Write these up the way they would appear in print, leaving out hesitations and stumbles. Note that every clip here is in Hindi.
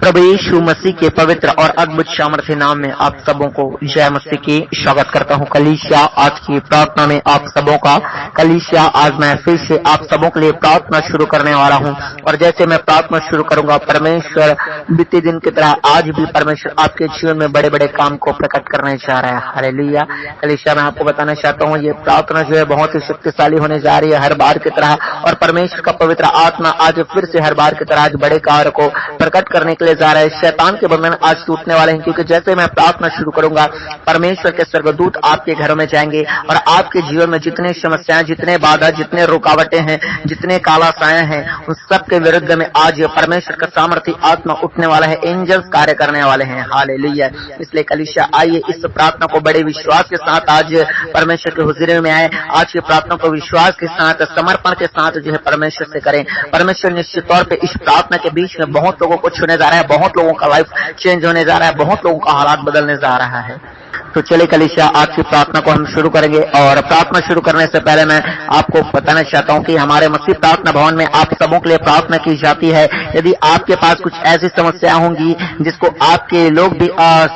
प्रभु यीशु मसीह के पवित्र और अद्भुत सामर्थ्य नाम में आप सबों को जय मसीह की स्वागत करता हूँ। कलीसिया आज की प्रार्थना में आप सबों का कलीसिया आज मैं फिर से आप सबों के लिए प्रार्थना शुरू करने वाला हूँ। और जैसे मैं प्रार्थना शुरू करूंगा, परमेश्वर बीते दिन की तरह आज भी परमेश्वर आपके जीवन में बड़े बड़े काम को प्रकट करने जा रहा है। हालेलुया। कलीसिया मैं आपको बताना चाहता हूँ, ये प्रार्थना जो है बहुत ही शक्तिशाली होने जा रही है हर बार की तरह, और परमेश्वर का पवित्र आत्मा आज फिर से हर बार की तरह आज बड़े कार्य को प्रकट करने के लिए जा रहा है। शैतान के बंधन आज टूटने वाले हैं, क्योंकि जैसे मैं प्रार्थना शुरू करूंगा, परमेश्वर के स्वर्गदूत आपके घरों में जाएंगे और आपके जीवन में जितने समस्याएं, जितने बाधा, जितने रुकावटें हैं, जितने काला साया हैं, उन सब के विरुद्ध में आज परमेश्वर का सामर्थ्य आत्मा उठने वाला है। एंजल्स कार्य करने वाले हैं। हालेलुया। इसलिए कलीसिया आइए इस प्रार्थना को बड़े विश्वास के साथ आज परमेश्वर के हुजूरी में आए। आज की प्रार्थना को विश्वास के साथ, समर्पण के साथ जो है परमेश्वर से करें। परमेश्वर निश्चित तौर पे इस प्रार्थना के बीच में बहुत लोगों को छूने जा रहा है, बहुत लोगों का लाइफ चेंज होने जा रहा है, बहुत लोगों का हालात बदलने जा रहा है। तो चलिए कलीसिया आज की प्रार्थना को हम शुरू करेंगे। और प्रार्थना शुरू करने से पहले मैं आपको बताना चाहता हूं कि हमारे मसीह प्रार्थना भवन में आप सबों के लिए प्रार्थना की जाती है। यदि आपके पास कुछ ऐसी समस्या होंगी जिसको आपके लोग भी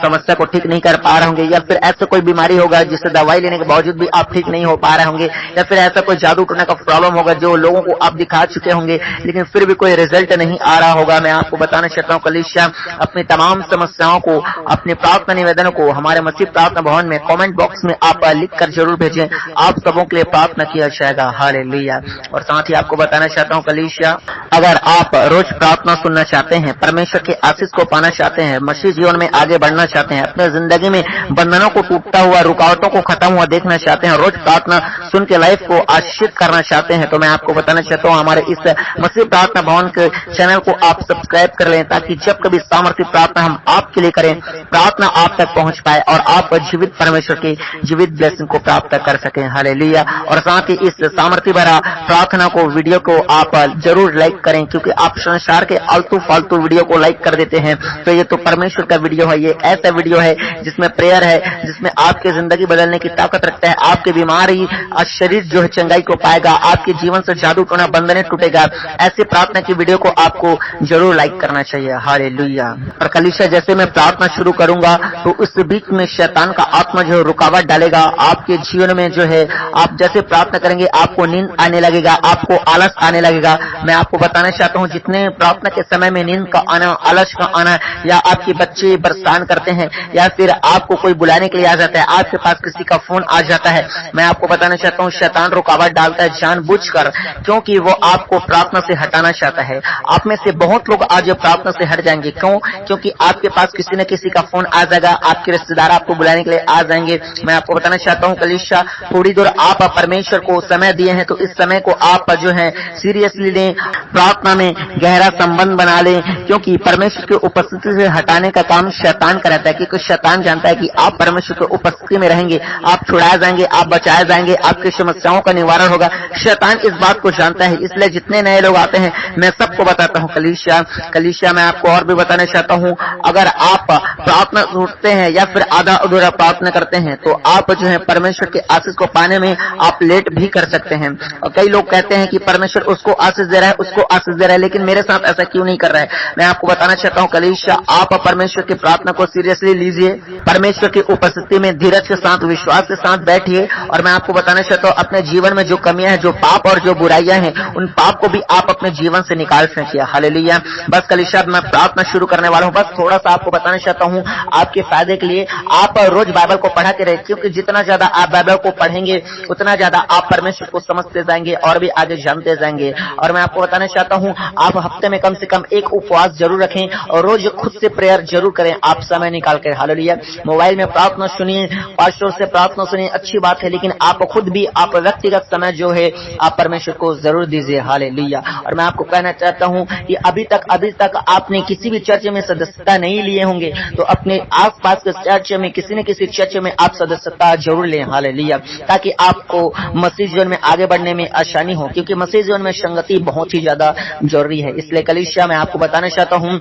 समस्या को ठीक नहीं कर पा रहे होंगे, या फिर ऐसा कोई बीमारी होगा जिससे दवाई लेने के बावजूद भी आप ठीक नहीं हो पा रहे होंगे, या फिर ऐसा कोई जादू टोने का प्रॉब्लम होगा जो लोगों को आप दिखा चुके होंगे लेकिन फिर भी कोई रिजल्ट नहीं आ रहा होगा, मैं आपको बताना चाहता हूँ कलीसिया अपनी तमाम समस्याओं को, अपनी प्रार्थना निवेदन को हमारे मसीह प्रार्थना भवन में कमेंट बॉक्स में आप लिख कर जरूर भेजें। आप सबों के लिए प्रार्थना किया जाएगा। हालेलुया। और साथ ही आपको बताना चाहता हूँ कलीसिया, अगर आप रोज प्रार्थना सुनना चाहते हैं, परमेश्वर के आशीष को पाना चाहते हैं, मसीह जीवन में आगे बढ़ना चाहते हैं, अपने जिंदगी में बंधनों को टूटता हुआ, रुकावटों को खत्म हुआ देखना चाहते हैं, रोज प्रार्थना सुन के लाइफ को आशीषित करना चाहते हैं, तो मैं आपको बताना चाहता हूँ हमारे इस मसीह प्रार्थना भवन के चैनल को आप सब्सक्राइब कर लें, ताकि जब कभी सामर्थ्य प्रार्थना हम आपके लिए करें, प्रार्थना आप तक पहुंच पाए और आप जीवित परमेश्वर की जीवित ब्लेसिंग को प्राप्त कर सकें। हालेलुया। और साथ ही इस सामर्थ्य भरा प्रार्थना को, वीडियो को आप जरूर लाइक करें, क्योंकि आप संसार के आलतू फालतू वीडियो को लाइक कर देते हैं, तो ये तो परमेश्वर का वीडियो है। ये ऐसा वीडियो है जिसमें प्रेयर है, जिसमें आपकी जिंदगी बदलने की ताकत रखता है, आपकी बीमारी शरीर जो है चंगाई को पाएगा, आपके जीवन से जादू टोना बंधने टूटेगा। ऐसी प्रार्थना की वीडियो को आपको जरूर लाइक करना चाहिए। हालेलुया। और कलीसिया जैसे मैं प्रार्थना शुरू करूंगा तो उस बीच में शैतान का आत्मा जो रुकावट डालेगा आपके जीवन में, जो है आप जैसे प्रार्थना करेंगे आपको नींद आने लगेगा, आपको आलस आने लगेगा। मैं आपको बताना चाहता हूँ, जितने प्रार्थना के समय में नींद का आना, आलस का आना, या आपके बच्चे परेशान करते हैं, या फिर आपको कोई बुलाने के लिए आ जाता है, आपके पास किसी का फोन आ जाता है, मैं आपको बताना चाहता हूँ शैतान रुकावट डालता है जानबूझकर, क्योंकि वो आपको प्रार्थना से हटाना चाहता है। आप में से बहुत लोग आज प्रार्थना से हट जाएंगे। क्यों? क्योंकि आपके पास किसी न किसी का फोन आ जाएगा, आपके रिश्तेदार आपको बुलाने के लिए आ जाएंगे। मैं आपको बताना चाहता हूँ कलीसिया, थोड़ी देर आप परमेश्वर को समय दिए हैं, तो इस समय को आप जो है सीरियसली लें, प्रार्थना में गहरा संबंध बना लें, क्योंकि परमेश्वर की उपस्थिति से हटाने का काम शैतान का रहता है। क्योंकि शैतान जानता है कि आप परमेश्वर की उपस्थिति में रहेंगे, आप छुड़ाए जाएंगे, आप बचाए जाएंगे, आपकी समस्याओं का निवारण होगा। शैतान इस बात को जानता है, इसलिए जितने नए लोग आते हैं मैं सबको बताता हूँ कलीसिया मैं आपको और भी बताना चाहता हूँ, अगर आप प्रार्थना सुनते हैं या फिर आधा अधूरा प्रार्थना करते हैं, तो आप जो है परमेश्वर के आशीष को पाने में आप लेट भी कर सकते हैं। और कई लोग कहते हैं कि परमेश्वर उसको आशीष दे रहा है, उसको आशीष दे रहा है, लेकिन मेरे साथ ऐसा क्यों नहीं कर रहा है। मैं आपको बताना चाहता हूँ कलीसिया, आप परमेश्वर की प्रार्थना को सीरियसली लीजिए, परमेश्वर की उपस्थिति में धीरज के साथ, विश्वास के साथ बैठिए। और मैं आपको बताना चाहता हूँ, अपने जीवन में जो कमियां हैं, जो पाप और जो बुराइयां हैं, उन पाप को भी आप अपने जीवन से निकाल फेंकिए। हालेलुया। बस कलीसिया मैं प्रार्थना शुरू करने वाला हूँ। बस थोड़ा सा आपको बताना चाहता हूँ आपके फायदे के लिए, आप रोज बाइबल को पढ़ा के रहे, क्योंकि जितना ज्यादा आप बाइबल को पढ़ेंगे उतना ज्यादा आप परमेश्वर को समझते जाएंगे और भी आगे जानते जाएंगे। और मैं आपको बताना चाहता हूँ, आप हफ्ते में कम से कम एक उपवास जरूर रखें और रोज खुद से प्रेयर जरूर करें, आप समय निकाल कर। हालेलुया। मोबाइल में प्रार्थना सुनिए, पास्टर से प्रार्थना सुनिए, अच्छी बात है, लेकिन आप खुद भी आप व्यक्तिगत समय जो है आप परमेश्वर को जरूर दीजिए। हालेलुया। और मैं आपको कहना चाहता हूँ कि अभी तक आपने किसी भी चर्च में सदस्यता नहीं लिए होंगे, तो अपने आसपास के चर्च में, किसी न किसी चर्च में आप सदस्यता जरूर लें। हालेलुया। ताकि आपको मसीह जीवन में आगे बढ़ने में आसानी हो, क्योंकि मसीह जीवन में संगति बहुत ही ज्यादा जरूरी है। इसलिए कलीसिया मैं आपको बताना चाहता हूँ,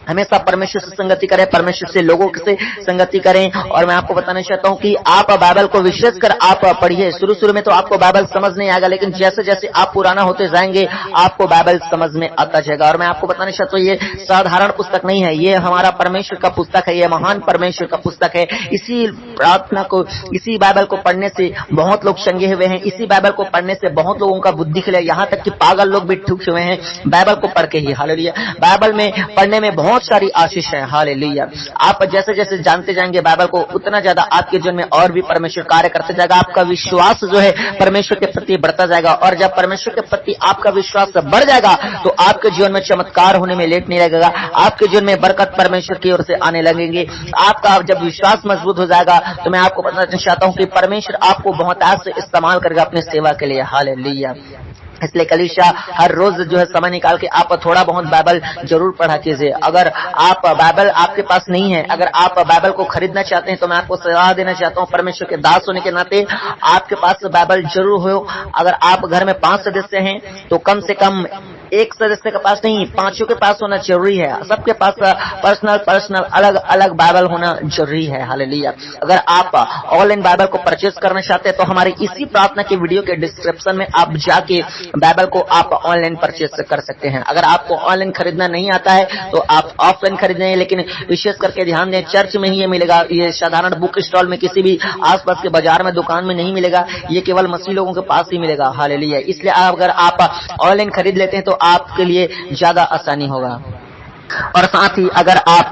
हमेशा परमेश्वर से संगति करें, परमेश्वर से लोगों से संगति करें। और मैं आपको बताना चाहता हूँ कि आप बाइबल को विशेषकर आप पढ़िए। शुरू में तो आपको बाइबल समझ नहीं आएगा, लेकिन जैसे जैसे आप पुराना होते जाएंगे आपको बाइबल समझ में आता जाएगा। और मैं आपको बताना चाहता हूँ ये साधारण पुस्तक नहीं है, ये हमारा परमेश्वर का पुस्तक है, ये महान परमेश्वर का पुस्तक है। इसी प्रार्थना को, इसी बाइबल को पढ़ने से बहुत लोग चंगे हुए हैं, इसी बाइबल को पढ़ने से बहुत लोगों का बुद्धि खिला, यहाँ तक कि पागल लोग भी ठीक हुए हैं बाइबल को पढ़ के ही। हालेलुया। बाइबल में पढ़ने में बहुत सारी आशीष है। हालेलुया। आप जैसे जैसे जानते जाएंगे बाइबल को, उतना ज्यादा आपके जीवन में और भी परमेश्वर कार्य करते जाएगा। आपका विश्वास जो है परमेश्वर के प्रति बढ़ता जाएगा, और जब परमेश्वर के प्रति आपका विश्वास बढ़ जाएगा तो आपके जीवन में चमत्कार होने में लेट नहीं लगेगा। आपके जीवन में बरकत परमेश्वर की ओर से आने लगेंगे। आपका जब विश्वास मजबूत हो जाएगा तो मैं आपको बताना चाहता हूँ कि परमेश्वर आपको बहुत आज से इस्तेमाल करेगा अपनी सेवा के लिए। हालेलुया। इसलिए कलीसिया हर रोज जो है समय निकाल के आप थोड़ा बहुत बाइबल जरूर पढ़ा कीजिए। अगर आप बाइबल आपके पास नहीं है, अगर आप बाइबल को खरीदना चाहते हैं तो मैं आपको सलाह देना चाहता हूँ, परमेश्वर के दास होने के नाते आपके पास बाइबल जरूर हो। अगर आप घर में 5 सदस्य हैं तो कम से कम एक सदस्य के पास नहीं, 5 के पास होना जरूरी है। सबके पास पर्सनल अलग अलग बाइबल होना जरूरी है। हालेलुया। अगर आप ऑनलाइन बाइबल को परचेज करना चाहते हैं तो हमारे इसी प्रार्थना के वीडियो के डिस्क्रिप्शन में आप जाके बाइबल को आप ऑनलाइन परचेज कर सकते हैं। अगर आपको ऑनलाइन खरीदना नहीं आता है तो आप ऑफलाइन खरीदें, लेकिन विशेष करके ध्यान दें चर्च में ही ये मिलेगा। ये साधारण बुक स्टॉल में किसी भी आसपास के बाजार में दुकान में नहीं मिलेगा, ये केवल मसीह लोगों के पास ही मिलेगा। हालेलुया। इसलिए अगर आप ऑनलाइन खरीद लेते हैं तो आपके लिए ज्यादा आसानी होगा। और साथ ही अगर आप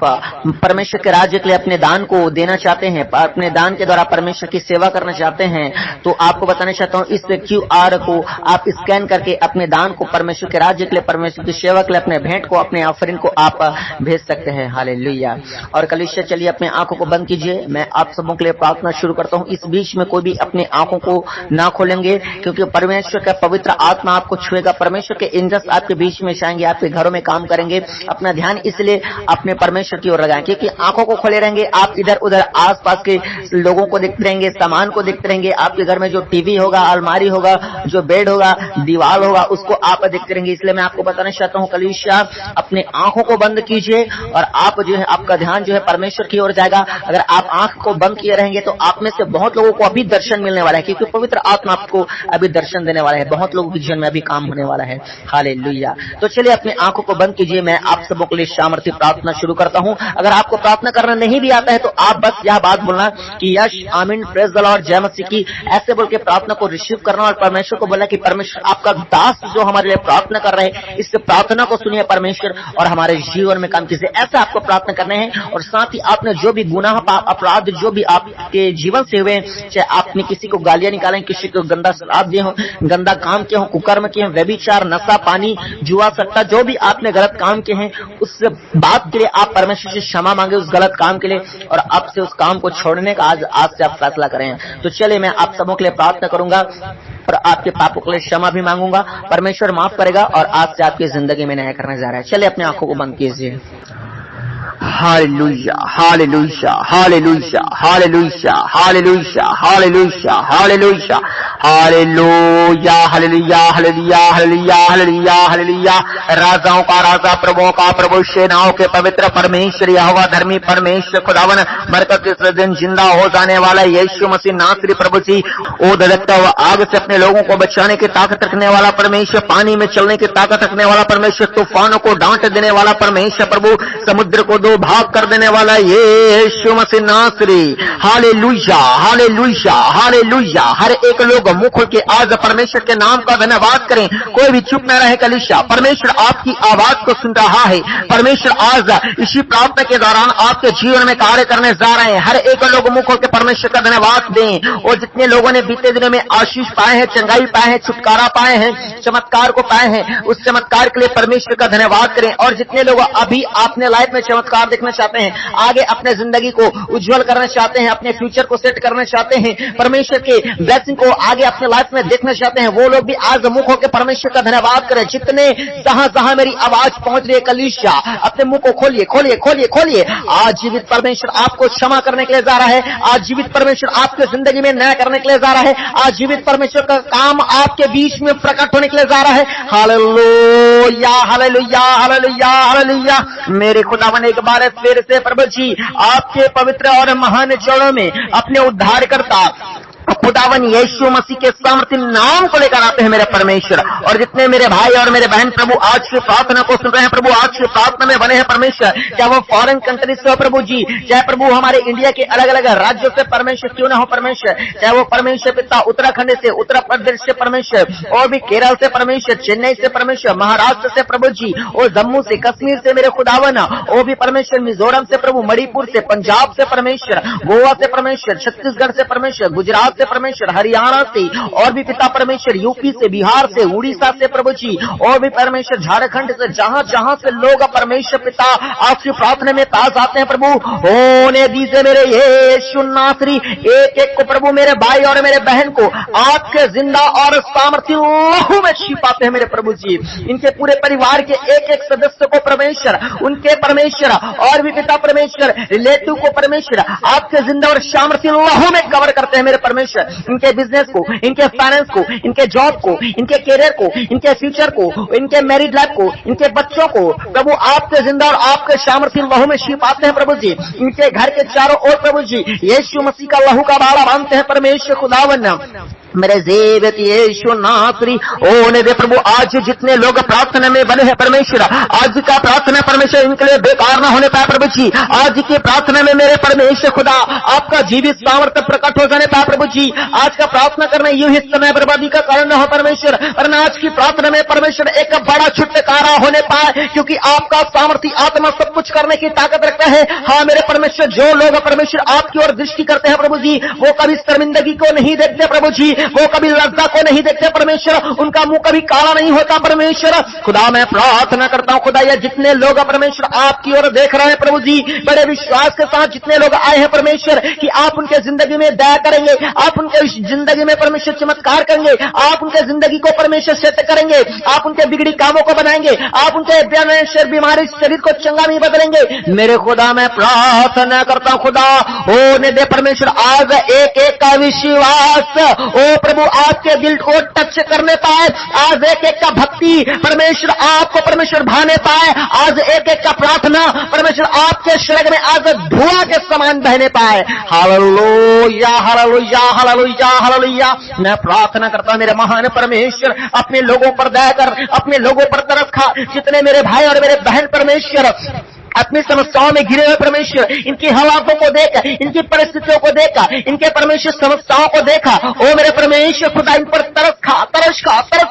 परमेश्वर के राज्य के लिए अपने दान को देना चाहते हैं, अपने दान के द्वारा परमेश्वर की सेवा करना चाहते हैं, तो आपको बताना चाहता हूँ इस QR को आप स्कैन करके अपने दान को परमेश्वर के राज्य के लिए, परमेश्वर की सेवा के लिए, अपने भेंट को, अपने ऑफरिंग को आप भेज सकते हैं। हालेलुया। और कलीसिया चलिए अपने आंखों को बंद कीजिए, मैं आप सबों के लिए प्रार्थना शुरू करता हूँ। इस बीच में कोई भी अपने आंखों को ना खोलेंगे, क्योंकि परमेश्वर का पवित्र आत्मा आपको छुएगा, परमेश्वर के एंजल्स आपके बीच में जाएंगे, आपके घरों में काम करेंगे। अपना ध्यान इसलिए अपने परमेश्वर की ओर लगाएं, क्योंकि आंखों को खोले रहेंगे आप इधर उधर आसपास के लोगों को देखते रहेंगे, सामान को देखते रहेंगे। आपके घर में जो टीवी होगा, अलमारी होगा, जो बेड होगा, दीवार होगा, उसको आप देखते रहेंगे। इसलिए मैं आपको बताना चाहता हूँ कलीसिया अपने आंखों को बंद कीजिए और आप जो है आपका ध्यान जो है परमेश्वर की ओर जाएगा। अगर आप आंख को बंद किए रहेंगे तो आप में से बहुत लोगों को अभी दर्शन मिलने वाला है, क्योंकि पवित्र आत्मा आपको अभी दर्शन देने वाला है। बहुत लोगों के जीवन में अभी काम होने वाला है। हालेलुया। तो चलिए अपने आंखों को बंद कीजिए, मैं आप सबों के लिए सामर्थ्य प्रार्थना शुरू करता हूं। अगर आपको प्रार्थना करना नहीं भी आता है तो आप बस यह बात बोलना कि यश, आमीन, प्रेज द लॉर्ड, जय मसीह की, ऐसे बोल के प्रार्थना को रिसीव करना और परमेश्वर को बोलना कि परमेश्वर आपका दास जो हमारे लिए प्रार्थना कर रहे हैं, इस प्रार्थना को सुनिए परमेश्वर और हमारे जीवन में काम कीजिए। ऐसा आपको प्रार्थना करना है। और साथ ही आपने जो भी गुनाह, अपराध जो भी आपके जीवन से हुए, चाहे आपने किसी को गालियां निकालें, किसी को गंदा शराब दिए हो, गंदा काम किए हो, कुकर्म किए, व्यभिचार, नशा पानी, जुआ सट्टा, जो भी आपने गलत काम किए हैं, उस बात के लिए आप परमेश्वर से क्षमा मांगे, उस गलत काम के लिए, और अब से उस काम को छोड़ने का आज से आप फैसला करें। तो चलिए मैं आप सबों के लिए प्रार्थना करूंगा और आपके पापों के लिए क्षमा भी मांगूंगा। परमेश्वर माफ करेगा और आज से आपकी जिंदगी में न्याय करने जा रहा है। चलिए अपनी आंखों को बंद कीजिए। Hallelujah, hallelujah, hallelujah, hallelujah, hallelujah, hallelujah, hallelujah, hallelujah, hallelujah, hallelujah, hallelujah, hallelujah, hallelujah. राजाओं का राजा, प्रभुओं का प्रभु, सेनाओं के पवित्र परमेश्वर यहोवा, धर्मी परमेश्वर खुदावन, मरकर तीसरे दिन जिंदा हो जाने वाला यीशु मसीह नासरी प्रभु जी, ओ धड़कता हुआ आग से अपने लोगों को बचाने की ताकत रखने वाला परमेश्वर, पानी में चलने की ताकत रखने वाला परमेश्वर, तूफानों को डांट देने वाला परमेश्वर प्रभु, समुद्र को दो भाग कर देने वाला यीशु मसीह नासरी। Hallelujah, hallelujah, hallelujah. हर एक लोग मुंह खोल के आज परमेश्वर के नाम का धन्यवाद करें, कोई भी चुप न रहे कलीसिया। परमेश्वर आपकी आवाज को सुन रहा है। परमेश्वर आज इसी प्रार्थना के दौरान आपके जीवन में कार्य करने जा रहे हैं। हर एक लोग मुंह खोल के परमेश्वर का धन्यवाद दें। और जितने लोगों ने बीते दिनों में आशीष पाए हैं, चंगाई पाए हैं, छुटकारा पाए हैं, चमत्कार को पाए हैं, उस चमत्कार के लिए परमेश्वर का धन्यवाद करें। और जितने लोग अभी अपने लाइफ में चमत्कार देखना चाहते हैं, आगे अपने जिंदगी को उज्जवल करना चाहते हैं, अपने फ्यूचर को सेट करना चाहते हैं, परमेश्वर के ब्लेसिंग को आगे अपने लाइफ में देखना चाहते हैं वो लोग भी आज मुख होकर परमेश्वर का धन्यवाद करें। जितने जहां जहां मेरी आवाज पहुंच रही है कलीसिया, अपने मुंह को खोलिए खोलिए खोलिए खोलिए। आज जीवित परमेश्वर आपको क्षमा करने के लिए जा रहा है। आज जीवित परमेश्वर आपके जिंदगी में न्याय करने के लिए जा रहा है। आज जीवित परमेश्वर का काम आपके बीच में प्रकट होने के लिए जा रहा है। Hallelujah hallelujah hallelujah hallelujah. मेरे खुदावन एक बार फिर से प्रभु जी आपके पवित्र और महान चरणों में अपने उद्धारकर्ता खुदावन यीशु मसीह के सामर्थ्य नाम को लेकर आते हैं मेरे परमेश्वर। और जितने मेरे भाई और मेरे बहन प्रभु आज की प्रार्थना को सुन रहे हैं प्रभु, आज की प्रार्थना में बने हैं परमेश्वर, चाहे वो फॉरेन कंट्री से हो प्रभु जी, चाहे प्रभु हमारे इंडिया के अलग अलग राज्यों से परमेश्वर क्यों ना हो परमेश्वर, चाहे वो परमेश्वर पिता उत्तराखंड से, उत्तर प्रदेश से परमेश्वर, और भी केरल से परमेश्वर, चेन्नई से परमेश्वर, महाराष्ट्र से प्रभु जी, और जम्मू से, कश्मीर से मेरे खुदावन, वो भी परमेश्वर, मिजोरम से प्रभु, मणिपुर से, पंजाब से परमेश्वर, गोवा से परमेश्वर, छत्तीसगढ़ से परमेश्वर, गुजरात से परमेश्वर, हरियाणा से, और भी पिता परमेश्वर यूपी से, बिहार से, उड़ीसा से प्रभु जी, और भी परमेश्वर झारखंड से, जहां जहां से लोग परमेश्वर पिता आपकी प्रार्थना में पास आते हैं प्रभु, होने दीजिए मेरे यीशु नासरी एक एक को प्रभु, मेरे भाई और मेरे बहन को आपके जिंदा और सामर्थ्य लहू में छिपाते हैं मेरे प्रभु जी। इनके पूरे परिवार के एक एक सदस्य को परमेश्वर, उनके परमेश्वर और भी पिता परमेश्वर रिलेटिव को परमेश्वर आपके जिंदा और सामर्थ्य लहू में कवर करते हैं मेरे परमेश्वर। इनके बिजनेस को, इनके फाइनेंस को, इनके जॉब को, इनके कैरियर को, इनके फ्यूचर को, इनके मैरिड लाइफ को, इनके बच्चों को प्रभु आपके जिंदा और आपके सामर्थ्य लहू में छिपाते हैं प्रभु जी। इनके घर के चारों ओर प्रभु जी यीशु मसीह का लहू का बाड़ा बांधते हैं परमेश्वर खुदावन मेरे जीवित यीशु नासरी होने दे प्रभु। आज जितने लोग प्रार्थना में बने हैं परमेश्वर, आज का प्रार्थना परमेश्वर इनके लिए बेकार ना होने पाए प्रभु जी। आज की प्रार्थना में मेरे परमेश्वर खुदा आपका जीवित सामर्थ्य प्रकट हो जाने पाए प्रभु जी। आज का प्रार्थना करना यूं ही समय बर्बादी का कारण न हो परमेश्वर, वरना आज की प्रार्थना में परमेश्वर एक बड़ा छुटकारा होने पाए, क्योंकि आपका सामर्थ्य आत्मा सब कुछ करने की ताकत रखता है। हाँ मेरे परमेश्वर, जो लोग परमेश्वर आपकी ओर दृष्टि करते हैं प्रभु जी, वो कभी शर्मिंदगी को नहीं देखते प्रभु जी, वो कभी लज्जा को नहीं देखते परमेश्वर, उनका मुंह कभी काला नहीं होता परमेश्वर। खुदा मैं प्रार्थना करता हूं खुदा, ये जितने लोग परमेश्वर आपकी ओर देख रहे हैं प्रभु जी, बड़े विश्वास के साथ जितने लोग आए हैं परमेश्वर, कि आप उनके जिंदगी में दया करेंगे, आप उनके जिंदगी में परमेश्वर चमत्कार करेंगे, आप उनके जिंदगी को परमेश्वर सेट करेंगे, आप उनके बिगड़ी कामों को बनाएंगे, आप उनके परमेश्वर बीमारी शरीर को चंगा नहीं बदलेंगे। मेरे खुदा मैं प्रार्थना करता हूं खुदा, होने दे परमेश्वर आज एक एक का विश्वास ओ प्रभु आपके दिल को टच करने पाए, आज एक एक का भक्ति परमेश्वर आपको परमेश्वर भाने पाए, आज एक एक का प्रार्थना परमेश्वर आपके शरीर में आज धुआं के समान बहने पाए। Hallelujah hallelujah hallelujah hallelujah. मैं प्रार्थना करता हूं मेरे महान परमेश्वर, अपने लोगों पर दया कर, अपने लोगों पर तरस खा। जितने मेरे भाई और मेरे बहन परमेश्वर अपनी समस्याओं में घिरे हुए परमेश्वर, इनकी हालातों को देखा, इनकी परिस्थितियों को देखा, इनके परमेश्वर समस्याओं को देखा, ओ मेरे परमेश्वर खुदा इन पर तरस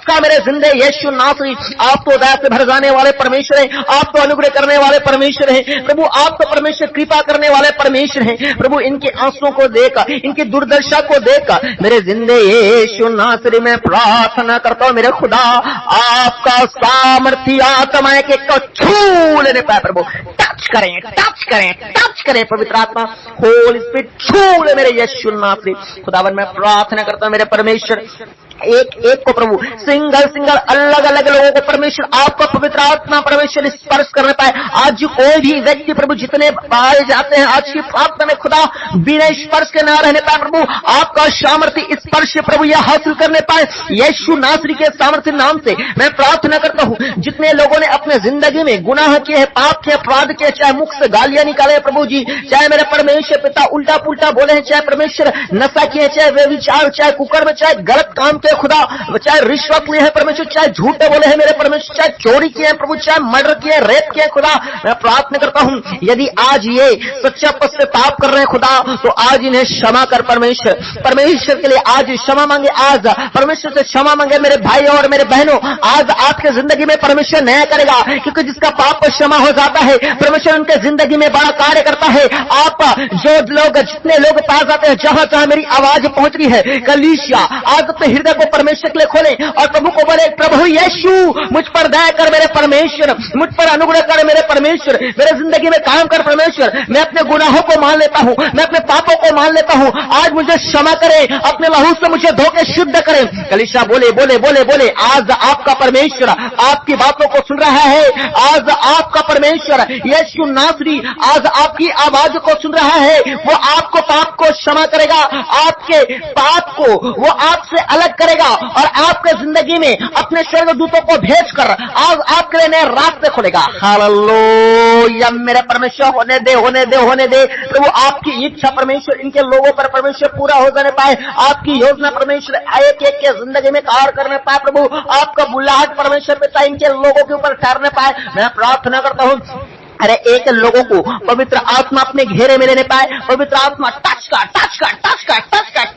खा मेरे जिंदे यीशु नासरी। आप तो दया से भर जाने वाले परमेश्वर हैं, आप तो अनुग्रह करने वाले परमेश्वर हैं प्रभु, आप तो परमेश्वर कृपा करने वाले परमेश्वर हैं प्रभु। इनके आंसुओं को देखा, इनकी दुर्दशा को देखा मेरे जिंदे यीशु नासरी। मैं प्रार्थना करता हूं मेरे खुदा आपका सामर्थ्य आत्मा के छू लेने पाए प्रभु, टच करें पवित्र आत्मा, होली स्पिरिट छू ले मेरे यीशु नासरी। खुदावन मैं प्रार्थना करता हूं मेरे परमेश्वर, एक एक को प्रभु सिंगल अलग अलग लोगों को परमेश्वर आपका पवित्र आत्मा परमेश्वर स्पर्श करने पाए। आज कोई भी व्यक्ति प्रभु जितने पाए जाते हैं आज की प्रार्थना में खुदा बिना स्पर्श के ना रहने पाए प्रभु, आपका सामर्थ्य स्पर्श प्रभु यह हासिल करने पाए यीशु नासरी के सामर्थ्य नाम से। मैं प्रार्थना करता हूं जितने लोगों ने अपने जिंदगी में गुनाह किए हैं, पाप किए, अपराध किए, चाहे मुख से गालियां निकाले प्रभु जी, चाहे मेरे परमेश्वर पिता उल्टा पुल्टा बोले हैं, चाहे परमेश्वर नशा किए, चाहे वे विचार, चाहे कुकर में, चाहे गलत काम के खुदा, चाहे रिश्वत लिए हैं परमेश्वर, चाहे झूठे बोले हैं मेरे परमेश्वर, चाहे चोरी किए हैं प्रभु, चाहे मर्डर किए, रेप किए खुदा। मैं प्रार्थना करता हूं यदि आज ये सच्चा पश्चाताप कर रहे हैं खुदा, तो आज इन्हें क्षमा कर परमेश्वर के लिए आज क्षमा मांगे, आज परमेश्वर से क्षमा मांगे मेरे भाई और मेरे बहनों। आज आपके जिंदगी में परमेश्वर न्याय करेगा, क्योंकि जिसका पाप क्षमा हो जाता है परमेश्वर उनके जिंदगी में बड़ा कार्य करता है। आप जो लोग जितने लोग पास जाते हैं, जहां जहां मेरी आवाज पहुंच रही है कलीसिया, आज अपने हृदय को परमेश्वर के लिए खोलें और प्रभु को बोले, प्रभु यीशु मुझ पर दया कर मेरे परमेश्वर, मुझ पर अनुग्रह कर मेरे परमेश्वर, मेरे जिंदगी में काम कर परमेश्वर। मैं अपने गुनाहों को मान लेता हूं, मैं अपने पापों को मान लेता हूं, आज मुझे क्षमा करें, अपने लहू से मुझे धो के शुद्ध करें। कलीसिया बोले बोले बोले बोले, आज आपका परमेश्वर आपकी बातों को सुन रहा है। आज आपका परमेश्वर यीशु नासरी आज आपकी आवाज को सुन रहा है। वो आपको पाप को क्षमा करेगा, आपके पाप को वो आपसे अलग करेगा और आपके जिंदगी में अपने स्वर्गदूतों को भेजकर आज आपके लिए नए रास्ते खोलेगा। हालेलुया मेरे परमेश्वर, होने दे होने दे होने दे प्रभु। आपकी इच्छा परमेश्वर इनके लोगों पर परमेश्वर पूरा हो जाने पाए, आपकी योजना परमेश्वर एक एक के जिंदगी में कार्य करने पाए प्रभु। आपका बुलाहट परमेश्वर पिता इनके लोगों के ऊपर ठहरने पाए। मैं प्रार्थना करता हूं अरे एक लोगों को पवित्र आत्मा अपने घेरे में लेने पाए। पवित्र आत्मा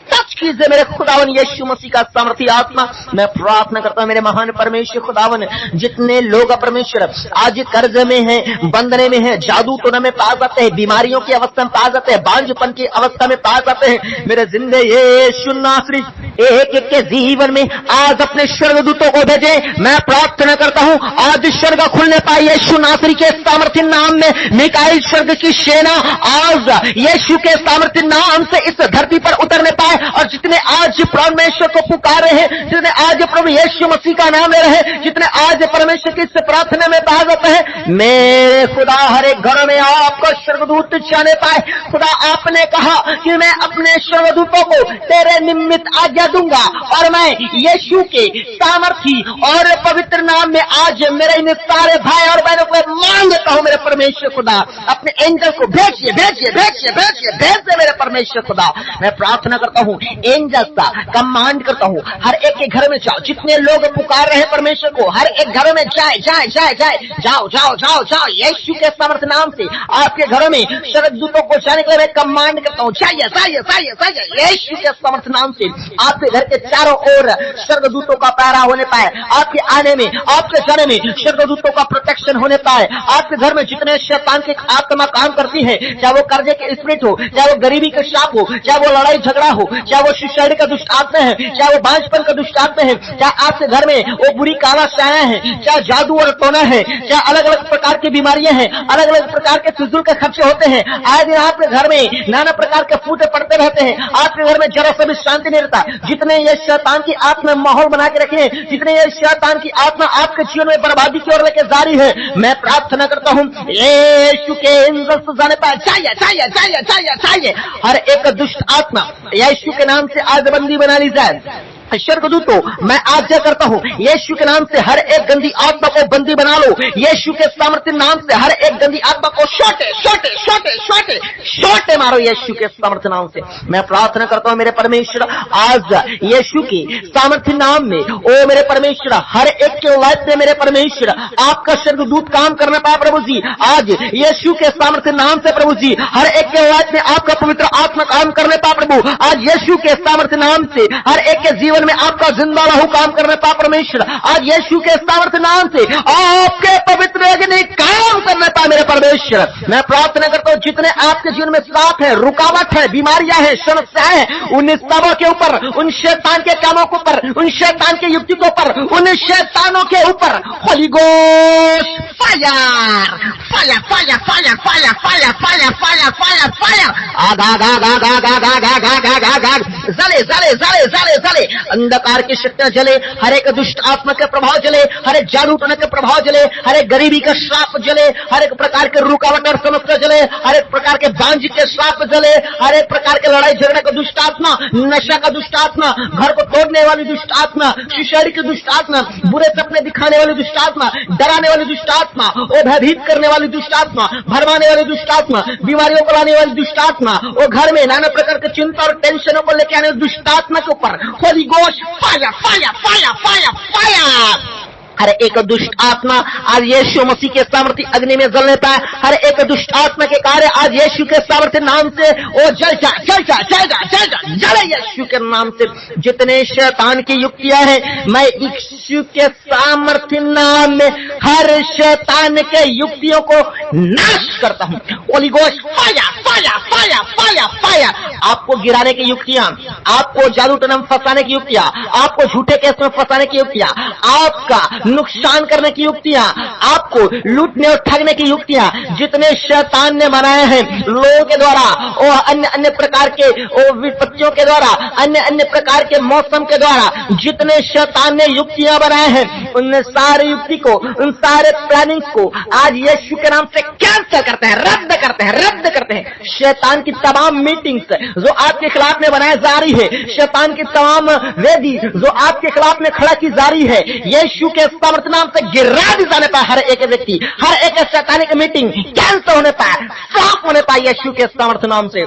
टच कीजिए मेरे खुदावन यीशु मसीह का सामर्थी आत्मा। मैं प्रार्थना करता हूं मेरे महान परमेश्वर खुदावन, जितने लोग परमेश्वर आज कर्ज में हैं, बंधने में हैं, जादू टोना में पा जाते हैं, बीमारियों की अवस्था में पा जाते हैं, बांझपन की अवस्था में पा जाते हैं, मेरे जिंदे यीशु नासरी एक एक के जीवन में आज अपने स्वर्गदूतों को भेजे। मैं प्रार्थना करता हूं आज स्वर्ग खुलने पाए यीशु नासरी के सामर्थ्य नाम में। मिकाईल स्वर्ग की सेना आज यीशु के सामर्थ्य नाम से इस धरती पर उतरने पाए। और जितने आज परमेश्वर को पुकार रहे हैं, जितने आज प्रभु यीशु मसीह का नाम ले रहे हैं, जितने आज परमेश्वर की इस प्रार्थना में भाग जाते हैं, मेरे खुदा हर एक घर में आपका स्वर्गदूत जाने पाए। खुदा आपने कहा कि मैं अपने स्वर्गदूतों को तेरे निमित्त आज्ञा दूंगा और मैं यीशु के सामर्थी और पवित्र नाम में आज मेरे इन सारे भाई और बहनों को मांगता हूं मेरे परमेश्वर खुदा, अपने एंजल को भेजिए भेजिए भेजिए भेजिए भेज दे मेरे परमेश्वर खुदा। मैं प्रार्थना करता हूं एंजल का कमांड करता हूं हर एक के घर में जाओ, जितने लोग पुकार रहे हैं परमेश्वर को, हर एक घरों में जाए जाए जाए जाए जाओ जाओ जाओ जाओ यीशु के सामर्थ नाम से आपके घरों में स्वर्गदूतों को जाने के लिए मैं कमांड करता हूं। जाइए जाइए जाइए जाइए यीशु के सामर्थ नाम से आपके घर के चारों ओर स्वर्गदूतों का पहरा होने पाए। आपके आने में आपके जाने में स्वर्गदूतों का प्रोटेक्शन होने पाए। आपके घर में जितने शैतान की आत्मा काम करती है, चाहे वो कर्जे के स्पिरिट हो, चाहे वो गरीबी का शाप हो, चाहे वो लड़ाई झगड़ा हो, चाहे वो सुसाइड का दुष्ट आत्मा है, चाहे वो बांझपन का दुष्ट आत्मा है, चाहे आपके घर में वो बुरी काला साया है, चाहे जादू और टोना है, चाहे अलग अलग प्रकार की बीमारियां हैं, अलग अलग प्रकार के फिजूल के खर्चे होते हैं, आए दिन आपके घर में नाना प्रकार के फूटे पड़ते रहते हैं, आपके घर में जरा सा भी शांति नहीं रहता। जितने ये शैतान की आत्मा माहौल बना के रखे हैं, जितने ये शैतान की आत्मा आपके जीवन में बर्बादी की ओर लेके जारी है, मैं प्रार्थना करता हूं यीशु के इंजल से जाने पाए। चाहिए चाहिए चाहिए चाहिए चाहिए हर एक दुष्ट आत्मा यीशु के नाम से आज बंदी बना ली जाए। स्वर्गदूतों मैं आज्ञा करता हूं यीशु के नाम से हर एक गंदी आत्मा को बंदी बना लो। यीशु के सामर्थ्य नाम से हर एक गंदी आत्मा को छोटे छोटे छोटे छोटे छोटे मारो यीशु के सामर्थ्य नाम से। मैं प्रार्थना करता हूं मेरे परमेश्वर आज यीशु के सामर्थ्य नाम में ओ मेरे परमेश्वर हर एक के लाइफ में मेरे परमेश्वर आपका स्वर्गदूत काम करना पाए प्रभु जी। आज यीशु के सामर्थ्य नाम से प्रभु जी हर एक के लाइफ में आपका पवित्र आत्मा काम करने पाए प्रभु। आज यीशु के सामर्थ्य नाम से हर एक के जीवन में आपका जिंदा लहू काम करने पाए परमेश्वर। आज यीशु के सामर्थ्य नाम से आपके पवित्र अग्नि काम करने पाए मेरे परमेश्वर। मैं प्रार्थना करता हूं जितने आपके जीवन में साथ है, रुकावट है, बीमारियां हैं, समस्याएं हैं, उन सबों के ऊपर, उन शैतान के कामों के ऊपर, उन शैतान के युक्ति के ऊपर, उन शैतानों के ऊपर holy ghost fire fire fire fire fire fire fire fire fire fire आग आग आग आग आग आग आग आग आग आग आग जले जले जले जले जले अंधकार की शक्तियां जले, हर एक दुष्ट आत्मा के प्रभाव जले, हर एक जादू टोना के प्रभाव जले, हर एक गरीबी का श्राप जले, हर एक प्रकार के रुकावट और समस्या जले, हर एक प्रकार के बांझ के श्राप जले, हर एक प्रकार के लड़ाई झगड़े का दुष्ट आत्मा, नशा का दुष्ट आत्मा, घर को तोड़ने वाली दुष्ट आत्मा, सुसाइड की दुष्ट आत्मा, बुरे सपने दिखाने वाली दुष्ट आत्मा, डराने वाली दुष्ट आत्मा, वो भयभीत करने वाली दुष्ट आत्मा, भरमाने वाली दुष्ट आत्मा, बीमारियों को लाने वाली दुष्ट आत्मा, वो घर में नाना प्रकार की चिंता और टेंशनों को लेकर आने वाली दुष्ट आत्मा के ऊपर holy ghost fire fire fire fire fire. हर एक दुष्ट आत्मा आज यीशु मसीह के सामर्थ्य अग्नि में जलने पाए। हर एक दुष्ट आत्मा के कार्य आज यीशु के सामर्थ्य नाम से वो जल जा जल जा जल जा जल जा जले यीशु के नाम से। जितने शैतान की युक्तियां हैं मैं यीशु के सामर्थ्य नाम में हर शैतान के युक्तियों को नाश करता हूं। Holi ghost fire fire fire fire fire fire. आपको गिराने की युक्तियां, आपको जादू टोना में फंसाने की युक्तियां, आपको झूठे केस में फंसाने की युक्तियां, आपका नुकसान करने की युक्तियां, आपको लूटने और ठगने की युक्तियां जितने शैतान ने बनाए हैं लोगों के द्वारा और अन्य अन्य प्रकार के विपत्तियों के द्वारा, अन्य अन्य प्रकार के मौसम के द्वारा जितने शैतान ने युक्तियां बनाए हैं, उन सारे युक्ति को, उन सारे प्लानिंग्स को आज यीशु के नाम से कैंसिल करते हैं, रद्द करते हैं, रद्द करते हैं। शैतान की तमाम मीटिंग्स जो आपके खिलाफ में बनाई जा रही है, शैतान की तमाम वेदी जो आपके खिलाफ में खड़ा की जा रही है, यीशु के सामर्थ्य नाम से गिरा दी जाने पाए। हर एक व्यक्ति, हर एक शैतानिक मीटिंग कैंसिल होने पाए, साफ होने पाए यीशु के सामर्थ्य नाम से।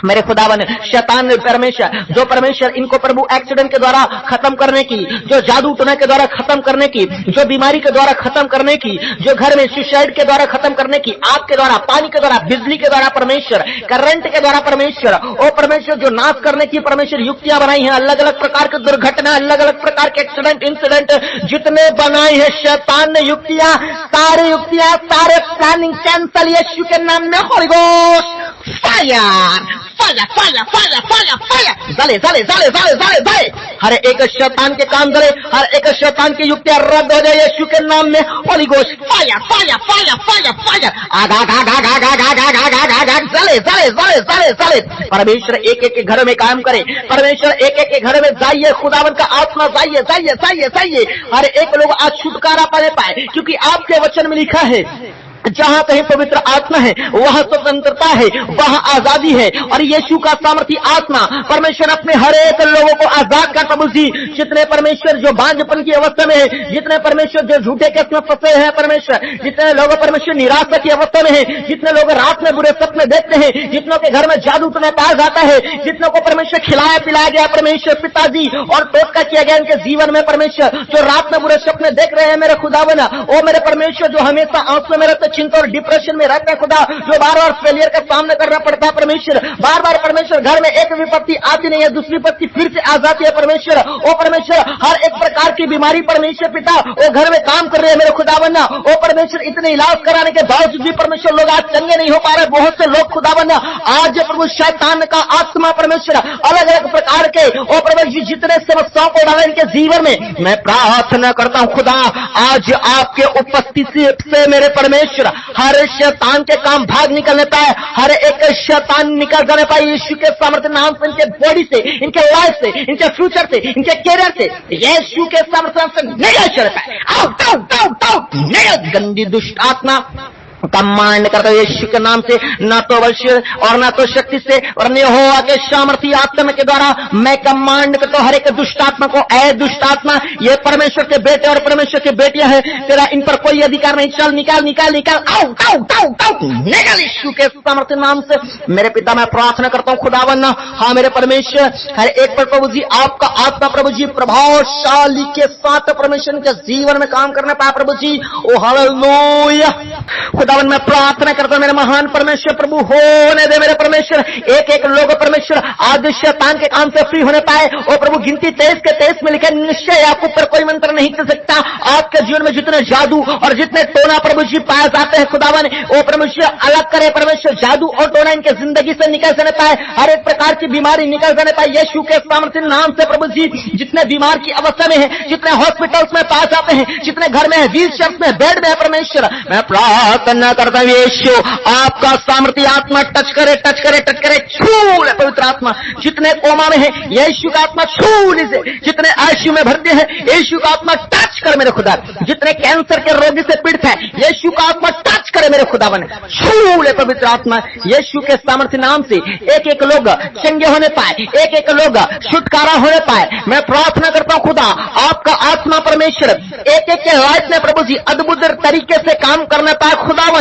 मेरे खुदावन, शैतान ने जो परमेश्वर इनको प्रभु एक्सीडेंट के द्वारा खत्म करने की, जो जादू टोना के द्वारा खत्म करने की, जो बीमारी के द्वारा खत्म करने की, जो घर में सुसाइड के द्वारा खत्म करने की, आग के द्वारा, पानी के द्वारा, बिजली के द्वारा परमेश्वर, करंट के द्वारा परमेश्वर, ओ परमेश्वर जो नाश करने की परमेश्वर युक्तियां बनाई हैं, अलग अलग प्रकार की दुर्घटना, अलग अलग प्रकार के एक्सीडेंट, इंसिडेंट जितने बनाए हैं शैतान ने युक्तियां, सारे प्लानिंग कैंसल यीशु के नाम में। Holi ghost fire fire fire fire fire fire, जले जले जले जले जले जले। हर एक शैतान के काम जले, हर एक शैतान की युक्तियां रद्द हो जाए यीशु के नाम में। Holi ghost fire fire fire fire fire, आग आग आग आग आग आग आग आग आग आग आग, जले जले जले जले जले। परमेश्वर एक एक के घर में काम करे, परमेश्वर एक एक के घर में जाइए, खुदावन का आत्मा जाइए जाइए जाइए जाइए। हर एक लोग आज छुटकारा पाए, क्योंकि आपके वचन में लिखा है जहां कहीं पवित्र आत्मा है वहां स्वतंत्रता है, वहां आजादी है। और यीशु का सामर्थी आत्मा परमेश्वर अपने हर एक लोगों को आजाद कर। प्रभु जी, जितने परमेश्वर जो बांझपन की अवस्था में है, जितने परमेश्वर जो झूठे केस में फंसे हैं परमेश्वर, जितने लोग परमेश्वर निराशा की अवस्था में है, जितने लोग रात में बुरे सपने देखते हैं, जितनों के घर में जादू टोना पाया जाता है, जितनों को परमेश्वर खिलाया पिलाया गया परमेश्वर पिताजी और टोटका किया गया इनके जीवन में परमेश्वर, जो रात में बुरे सपने देख रहे हैं मेरे खुदावन, ओ मेरे परमेश्वर जो हमेशा आंसू में रहते, चिंता और डिप्रेशन में रहता है खुदा, जो बार बार फेलियर का सामना करना पड़ता है परमेश्वर, बार बार परमेश्वर घर में एक विपत्ति आती नहीं है, दूसरी विपत्ति फिर से आ जाती है परमेश्वर। ओ परमेश्वर हर एक प्रकार की बीमारी परमेश्वर पिता वो घर में काम कर रहे हैं मेरे खुदावन्ना। ओ परमेश्वर इतने इलाज कराने के बावजूद भी परमेश्वर लोग आज चंगे नहीं हो पा रहे। बहुत से लोग खुदावन्ना आज प्रभु शैतान का आत्मा परमेश्वर अलग अलग प्रकार के ओ परमेश्वर जितने समस्याओं को डाले इनके जीवन में, मैं प्रार्थना करता हूं खुदा आज आपके उपस्थिति से मेरे परमेश्वर हर शैतान के काम भाग निकलने पाए, हर एक शैतान निकल जाने पाए यीशु के सामर्थ्य नाम से, इनके बॉडी से, इनके लाइफ से, इनके फ्यूचर से, इनके कैरियर से यीशु के सामर्थ्य नाम से निकल चले पाए। आउट आउट आउट आउट, निकल गंदी दुष्ट आत्मा कमांड करता है यीशु के नाम से, ना तो बल और ना तो शक्ति से और न यहोवा के सामर्थी आत्मा के द्वारा मैं कमांड करता हूं हर एक दुष्ट आत्मा को, ऐ दुष्ट आत्मा ये परमेश्वर के बेटे और परमेश्वर की बेटियां हैं, तेरा इन पर कोई अधिकार नहीं, चल निकाल निकाल निकाल, आउट आउट आउट आउट, निकल यीशु के सामर्थी नाम से। मेरे पिता मैं प्रार्थना करता हूं खुदावन, हाँ मेरे परमेश्वर हर एक पर प्रभु जी आपका आत्मा प्रभु जी प्रभावशाली के साथ परमेश्वर के जीवन में काम करना पाए प्रभु जी। ओ हालेलुया खुदावन मैं प्रार्थना करता हूं मेरे महान परमेश्वर प्रभु होने दे मेरे परमेश्वर, एक एक लोग परमेश्वर आज शैतान के काम से फ्री होने पाए। और प्रभु गिनती 23 के 23 में लिखा निश्चय आप ऊपर कोई मंत्र नहीं कर सकता। आपके जीवन में जितने जादू और जितने टोना प्रभु जी पाए जाते हैं खुदावन वो परमेश्वर अलग करे परमेश्वर, जादू और टोना इनके जिंदगी से निकल जाने पाए, हर एक प्रकार की बीमारी निकल जाने पाए यीशु के सामर्थ्य नाम से प्रभु जी। जितने बीमार की अवस्था में है, जितने हॉस्पिटल्स में पाए जाते हैं, जितने घर में व्हील चेयर में बेड में है परमेश्वर, मैं प्रार्थना करता हूं यीशु आपका सामर्थ्य आत्मा टच करे टच करे टच करे, छू ले पवित्र आत्मा। जितने कोमा में है यीशु का आत्मा छू लीजिए, जितने आईसीयू में भर्ती है यीशु का आत्मा टच कर मेरे खुदा, जितने कैंसर के रोगी से पीड़ित है यीशु का आत्मा टच करे मेरे खुदावन, छू ले पवित्र आत्मा यीशु के सामर्थ्य नाम से। एक एक लोग चंगे होने पाए, एक एक लोग छुटकारा होने पाए। मैं प्रार्थना करता हूं खुदा आपका आत्मा परमेश्वर एक एक के लाइफ में प्रभु जी अद्भुत तरीके से काम करने पाए खुदावन।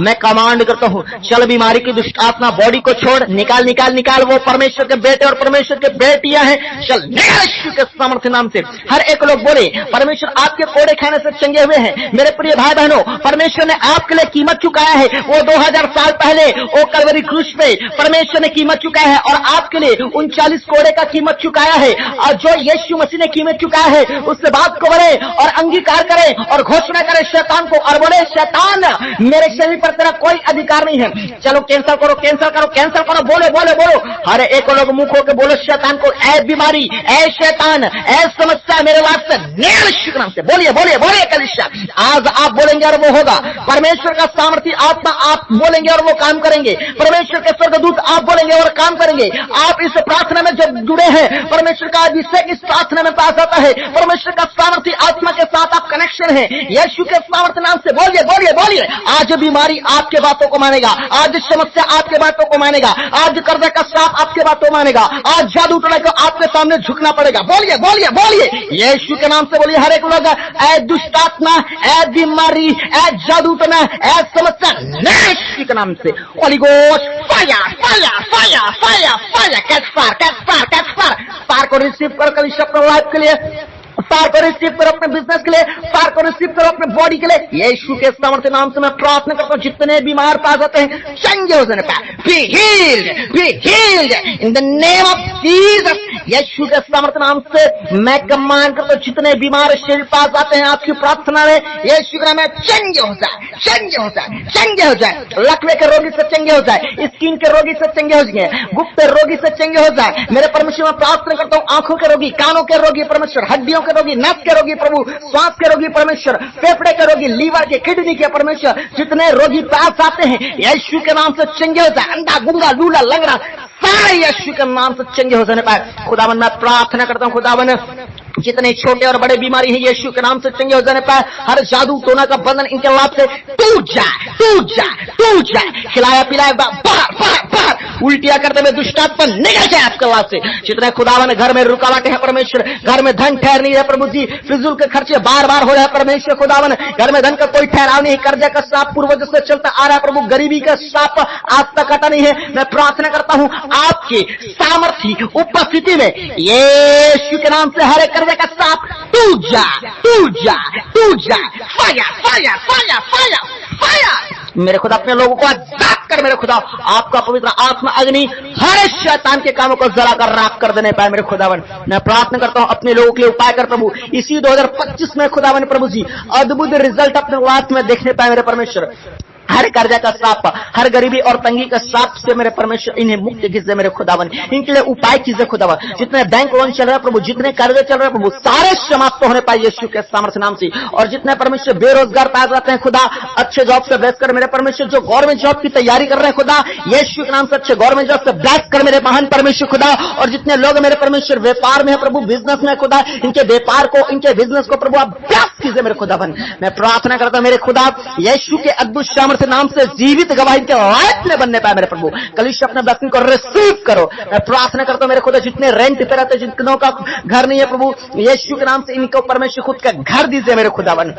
मैं कमांड करता हूं चल बीमारी की दुष्ट आत्मा बॉडी को छोड़, निकाल निकाल निकाल, वो परमेश्वर के बेटे और परमेश्वर के बेटियां हैं, चल निकाल यीशु के सामर्थ्य नाम से। हर एक लोग बोले परमेश्वर आपके कोड़े खाने से चंगे हुए हैं। मेरे प्रिय भाई बहनों परमेश्वर ने आपके लिए कीमत चुकाया है, वो 2000 साल पहले वो कलवरी क्रूस पे परमेश्वर ने कीमत चुकाया है, और आपके लिए 39 कोड़े का कीमत चुकाया है। और जो यीशु मसीह ने कीमत चुकाया है, उससे बात को बढ़े और अंगीकार करें और घोषणा करें शैतान को, और बोले शैतान मेरे शरीर पर तेरा कोई अधिकार नहीं है। चलो कैंसल करो, कैंसल करो, कैंसल करो, बोलो बोलो बोलो। हर एक लोग मुंह खोल के बोलो शैतान को, ऐ बीमारी, ऐ शैतान, ऐ समस्या मेरे लाइफ से निकल यीशु के नाम से। बोलिए बोलिए बोलिए कलीसिया, आज आप बोलेंगे और वो होगा। परमेश्वर का सामर्थ्य आत्मा आप बोलेंगे और वो काम करेंगे। परमेश्वर के स्वर्गदूत आप बोलेंगे और काम करेंगे। आप इस प्रार्थना में जब जुड़े हैं, परमेश्वर का अभिषेक इस प्रार्थना में पास आता है। परमेश्वर का सामर्थ्य आत्मा के साथ आप कनेक्शन है यीशु के सामर्थ्य नाम से। बोलिए बोलिए बोलिए। आज बीमारी आपके बातों को मानेगा, आज समस्या आपके बातों को मानेगा, आज कर्ज का सांप आपके बातों मानेगा, आज जादू टोना को आपके सामने झुकना पड़ेगा। बोलिए बोलिए बोलिए यीशु के नाम से बोलिए। हर एक लोग ऐ दुष्टात्मा, ऐ बीमारी, ऐ जादू टोना, ऐ समस्या यीशु के नाम से। Holi ghost fire fire fire fire fire, catch fire catch fire catch fire. Fire को रिसीव करो कभी अपने लाइफ के लिए, फायर को रिसीव करो अपने बिजनेस के लिए, फायर को रिसीव करो अपने बॉडी के लिए। यीशु के सामर्थ्य नाम से मैं प्रार्थना करता हूँ, जितने बीमार पास जाते हैं चंगे हो जाने पाए। Be healed in the name of Jesus. Yeshu के सामर्थ्य नाम से मैं कमांड करता हूँ, जितने बीमार शरीर पास जाते हैं आपकी प्रार्थना में यीशु के नाम में चंगे हो जाए, चंगे हो जाए, चंगे हो जाए। लकवे के रोगी से चंगे हो जाए, स्किन के रोगी से चंगे हो जाए, गुप्त रोगी से चंगे हो जाए। मेरे परमेश्वर में प्रार्थना करता हूँ, आंखों के रोगी, कानों के रोगी परमेश्वर, हड्डियों के रोगी, नस के रोगी प्रभु, श्वास के रोगी परमेश्वर, फेफड़े के रोगी, लीवर के, किडनी के परमेश्वर, जितने रोगी पास आते हैं यीशु के नाम से चंगे हो जाए। अंधा गुंगा लूला लंगड़ा सारे यीशु के नाम से चंगे हो जाने पाए। खुदावन मैं प्रार्थना करता हूँ, खुदावन जितने छोटे और बड़े बीमारी हैं यीशु के नाम से चंगे हो जाने पाए। हर जादू टोना का बंधन इनके लाभ से टूट जाए, टूट जाए, टूट जाए। खिलाया पिलाया बाहर बाहर बाहर, उल्टियां करते हुए दुष्टात्मा निकल जाए आपके लाभ से। जितने खुदावन घर में रुकावटें हैं परमेश्वर, घर में धन ठहर नहीं है प्रभु जी, फिजूल के खर्चे बार बार हो रहे हैं परमेश्वर। खुदावन घर में धन का कोई ठहराव नहीं, कर्जे का सांप पूर्वज से चलता आ रहा है प्रभु, गरीबी का सांप आज तक कटा नहीं है। मैं प्रार्थना करता हूँ आपके सामर्थ्य उपस्थिति में यीशु के नाम से हर एक का सांप टूट जा, टूट जा, टूट जा। Fire fire fire fire fire. मेरे खुदा अपने लोगों को आजाद कर, मेरे खुदा आपका पवित्र आत्मा अग्नि हर शैतान के कामों को जला कर राख कर देने पाए। मेरे खुदावन मैं प्रार्थना करता हूं अपने लोगों के लिए उपाय कर प्रभु, इसी 2025 में खुदावन प्रभु जी अद्भुत रिजल्ट अपने लाइफ में देखने पाए मेरे परमेश्वर। हर कर्जा का सांप, हर गरीबी और तंगी का सांप से मेरे परमेश्वर इन्हें मुक्त कीजिए मेरे खुदावन। इनके लिए उपाय कीजिए खुदावन। जितने बैंक लोन चल रहा है प्रभु, जितने कर्जे चल रहे हैं प्रभु, सारे समाप्त होने पाए यीशु के सामर्थ्य नाम से। और जितने परमेश्वर बेरोजगार पाए जाते हैं खुदा, अच्छे जॉब से ब्लेस कर मेरे परमेश्वर। जो गवर्नमेंट जॉब की तैयारी कर रहे हैं खुदा, यीशु के नाम से अच्छे गवर्नमेंट जॉब से ब्लेस कर मेरे महान परमेश्वर खुदा। और जितने लोग मेरे परमेश्वर व्यापार में है प्रभु, बिजनेस में खुदा, इनके व्यापार को, इनके बिजनेस को प्रभु आप ब्लेस कीजिए मेरे खुदावन। मैं प्रार्थना करता हूं मेरे खुदा यीशु के अद्भुत सामर्थ्य नाम से जीवित गवाही के लायक में बनने पाए मेरे प्रभु। कलीसिया अपने ब्लेसिंग को रिसीव करो। मैं प्रार्थना करता हूं मेरे खुदा जितने रेंट पे रहते, जिनकों का घर नहीं है प्रभु, यीशु के नाम से इनको परमेश्वर खुद का घर दीजिए मेरे खुदावन।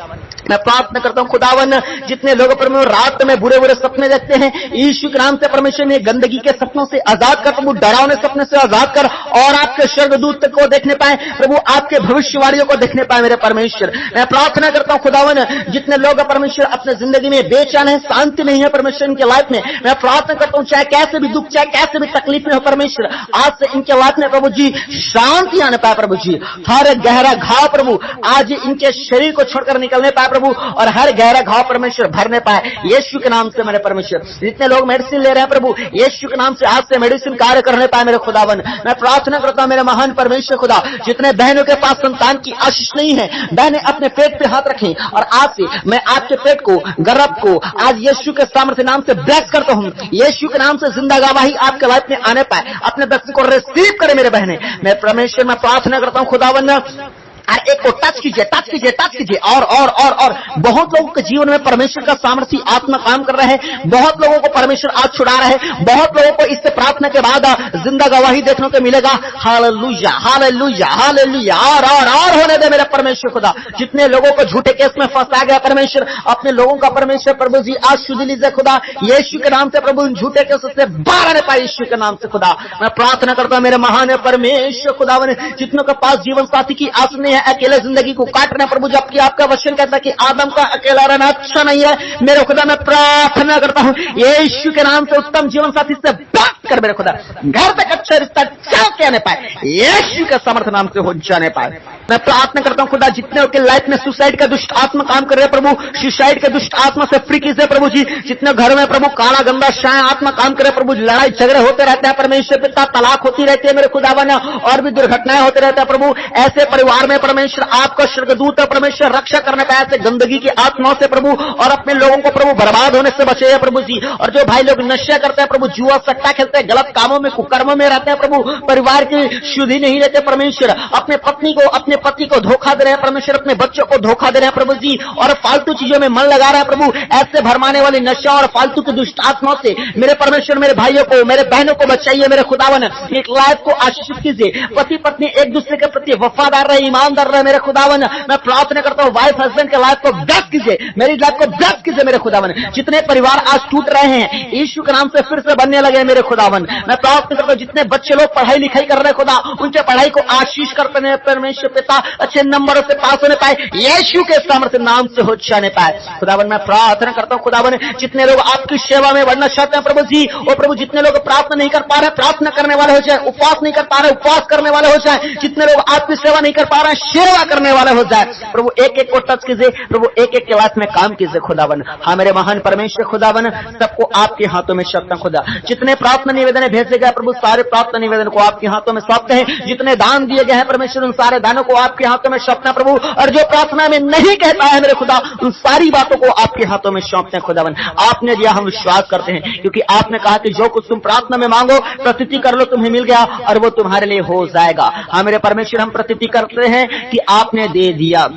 मैं प्रार्थना करता हूं खुदावन जितने लोग परमेश्वर रात में बुरे बुरे सपने देखते हैं, यीशु के नाम से परमेश्वर ने गंदगी के सपनों से आजाद कर प्रभु, डरावने सपने से आजाद कर, और आपके स्वर्गदूत को देखने पाए प्रभु, आपके भविष्यवाणियों को देखने पाए मेरे परमेश्वर। मैं प्रार्थना करता हूं खुदावन जितने लोग परमेश्वर अपने जिंदगी में बेचैन है, शांति नहीं है परमेश्वर इनके लाइफ में, मैं प्रार्थना करता हूं चाहे कैसे भी दुख, चाहे कैसे भी तकलीफ में हो परमेश्वर, आज से इनके लाइफ में प्रभु जी शांति आने पाए प्रभु जी। हर गहरा घाव प्रभु आज इनके शरीर को छोड़कर निकलने पाए प्रभु, और हर गहरा घाव परमेश्वर भरने पाए यीशु के नाम से मेरे परमेश्वर। जितने लोग मेडिसिन ले रहे हैं प्रभु, यीशु के नाम से आज से मेडिसिन कार्य करने पाए मेरे खुदावन। मैं प्रार्थना करता हूं मेरे महान परमेश्वर खुदा, जितने बहनों के पास संतान की आशीष नहीं है, बहनें अपने पेट पे हाथ रखें, और आज से मैं आपके पेट को, गर्भ को आज यीशु के सामर्थ्य नाम से ब्लेस करता हूं। यीशु के नाम से जिंदा गवाही आपके लाइफ में आने पाए, अपने बच्चे को रिसीव करे मेरे बहने। मैं परमेश्वर में प्रार्थना करता हूं खुदावन और एक को टच कीजिए, टच कीजिए, टच कीजिए, और बहुत लोगों के जीवन में परमेश्वर का सामर्थ्य आत्मा काम कर रहा है। बहुत लोगों को परमेश्वर आज छुड़ा रहा है, बहुत लोगों को इससे प्रार्थना के बाद जिंदा गवाही देखने को मिलेगा। Hallelujah hallelujah hallelujah. और होने दे मेरा परमेश्वर खुदा। जितने लोगों को झूठे केस में फंसा गया परमेश्वर, अपने लोगों का परमेश्वर प्रभु जी आज शुद्ध लीजिए खुदा, यीशु के नाम से प्रभु झूठे केस से बाहर आने पाए यीशु के नाम से खुदा। मैं प्रार्थना करता हूं मेरे महान परमेश्वर खुदावन, जितनों के पास जीवन साथी की आस नहीं हैं, अकेले जिंदगी को काट रहे हैं प्रभु, जबकि आपका वचन कहता है कि आदम का अकेला रहना अच्छा नहीं है। मेरे खुदा मैं प्रार्थना करता हूं यीशु के नाम से उत्तम जीवन साथी से बात कर मेरे खुदा, घर तक अच्छा रिश्ता चल के आने पाए, यीशु के समर्थ नाम से हो जाने पाए। मैं प्रार्थना करता हूं खुदा, जितने के लाइफ में सुसाइड का दुष्ट आत्मा काम कर रहे हैं प्रभु, सुसाइड के दुष्ट आत्मा से फ्री कीजिए प्रभु जी। जितने घर में प्रभु काला गंदा शाय आत्मा काम करे प्रभु, लड़ाई झगड़े होते रहते हैं परमेश्वर पिता, तलाक होती रहती है मेरे खुदावन, और भी दुर्घटनाएं होते रहते हैं प्रभु। ऐसे परिवार में परमेश्वर आपका स्वर्गदूत परमेश्वर रक्षा करने पाए ऐसे गंदगी की आत्माओं से प्रभु, और अपने लोगों को प्रभु बर्बाद होने से बचे प्रभु जी। और जो भाई लोग नशा करते हैं प्रभु, जुआ सट्टा खेलते हैं, गलत कामों में कुकर्मों में रहते हैं प्रभु, परिवार की शुद्धि नहीं रहते परमेश्वर, अपने पत्नी को अपने पति को धोखा दे रहे हैं परमेश्वर, अपने बच्चों को धोखा दे रहे हैं प्रभु जी, और फालतू चीजों में मन लगा रहा है प्रभु। ऐसे भरमाने वाली नशा और फालतू की दुष्ट आत्माओं से मेरे परमेश्वर मेरे भाइयों को मेरे बहनों को बचाइए मेरे खुदावन। एक लाइफ को आशीषित कीजिए, पति पत्नी एक दूसरे के प्रति वफादार रहे, ईमानदार रहे मेरे खुदावन। मैं प्रार्थना करता हूँ वाइफ हस्बैंड के लाइफ को ब्लेस कीजिए, मेरी लाइफ को ब्लेस कीजिए मेरे खुदावन। जितने परिवार आज टूट रहे हैं यीशु के नाम से फिर से बनने लगे मेरे खुदावन। मैं प्रार्थना करता हूँ जितने बच्चे लोग पढ़ाई लिखाई कर रहे हैं खुदा, उनके पढ़ाई को आशीष करते हैं परमेश्वर पिता, अच्छे नंबरों से पास होने पाए, यीशु के सामर्थ्य नाम से हो जाने पाए खुदावन। मैं प्रार्थना करता हूँ खुदावन, जितने लोग आपकी सेवा में बढ़ना चाहते हैं प्रभु जी, और प्रभु जितने लोग प्रार्थना नहीं कर पा रहे प्रार्थना करने वाले हो जाए, उपवास नहीं कर पा रहे उपवास करने वाले हो जाए, जितने लोग आपकी सेवा नहीं कर पा रहे सेवा करने वाले हो जाए प्रभु। एक एक को टच कीजिए प्रभु, एक एक के लाइफ में काम कीजिए खुदावन। हाँ मेरे महान परमेश्वर खुदावन, सबको आपके हाथों में सौंपता खुदा। जितने प्रार्थना निवेदन भेजे गए प्रभु, सारे प्रार्थना निवेदन को आपके हाथों में सौंपते हैं। जितने दान दिए गए हैं परमेश्वर, उन सारे दानों को आपके हाथों में सौंपना प्रभु, और जो प्रार्थना में नहीं कहता है मेरे खुदा, उन सारी बातों को आपके हाथों में सौंपते हैं खुदावन। आपने दिया हम विश्वास करते हैं, क्योंकि आपने कहा कि जो कुछ तुम प्रार्थना में मांगो प्रतीति कर लो, तुम्हें मिल गया और वो तुम्हारे लिए हो जाएगा। हाँ मेरे परमेश्वर, हम प्रतीति करते हैं कि आपने दे दिया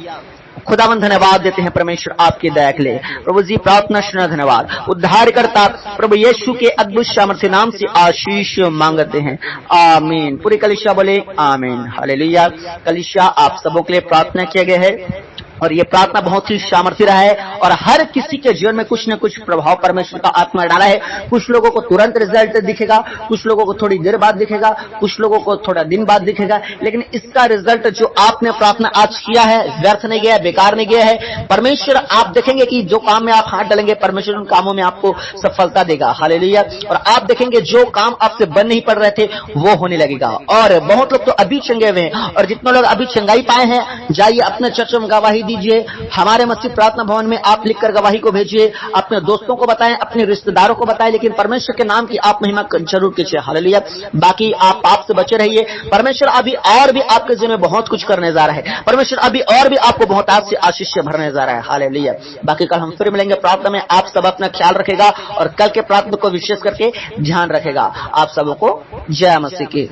खुदावन। धन्यवाद देते हैं परमेश्वर आपकी दया के लिए प्रभु जी। प्रार्थना सुना, धन्यवाद। उद्धारकर्ता प्रभु यीशु के अद्भुत सामर्थ्य नाम से आशीष मांगते हैं, आमीन। पूरी कलीसिया बोले आमीन, हालेलुया। कलीसिया आप सबों के लिए प्रार्थना किया गया है, और ये प्रार्थना बहुत ही सामर्थ्य रहा है, और हर किसी के जीवन में कुछ न कुछ प्रभाव परमेश्वर का आत्मा डाला है। कुछ लोगों को तुरंत रिजल्ट दिखेगा, कुछ लोगों को थोड़ी देर बाद दिखेगा, कुछ लोगों को थोड़ा दिन बाद दिखेगा, लेकिन इसका रिजल्ट जो आपने प्रार्थना आज किया है व्यर्थ नहीं गया है, बेकार नहीं गया है। परमेश्वर आप देखेंगे कि जो काम में आप हाथ डालेंगे परमेश्वर उन कामों में आपको सफलता देगा, हालेलुया। और आप देखेंगे जो काम आपसे बन नहीं पड़ रहे थे वो होने लगेगा। और बहुत लोग तो अभी चंगे हुए हैं, और जितने लोग अभी चंगाई पाए हैं, जाइए अपने चर्च में गवाही दीजिए, हमारे मस्जिद प्रार्थना भवन में आप लिखकर गवाही को भेजिए, अपने दोस्तों को बताएं, अपने रिश्तेदारों को बताएं, लेकिन परमेश्वर के नाम की आप महिमा जरूर कीजिए, हालेलुया। बाकी आप पाप से बचे रहिए। परमेश्वर अभी और भी आपके जीवन में बहुत कुछ करने जा रहा है, परमेश्वर अभी और भी आपको बहुत आज से आशीष से भरने जा रहा है, हालेलुया। बाकी कल हम फिर मिलेंगे प्रार्थना में। आप सब अपना ख्याल रखेगा, और कल के प्रार्थना को विशेष करके ध्यान रखेगा। आप सबों को जय मसीह की।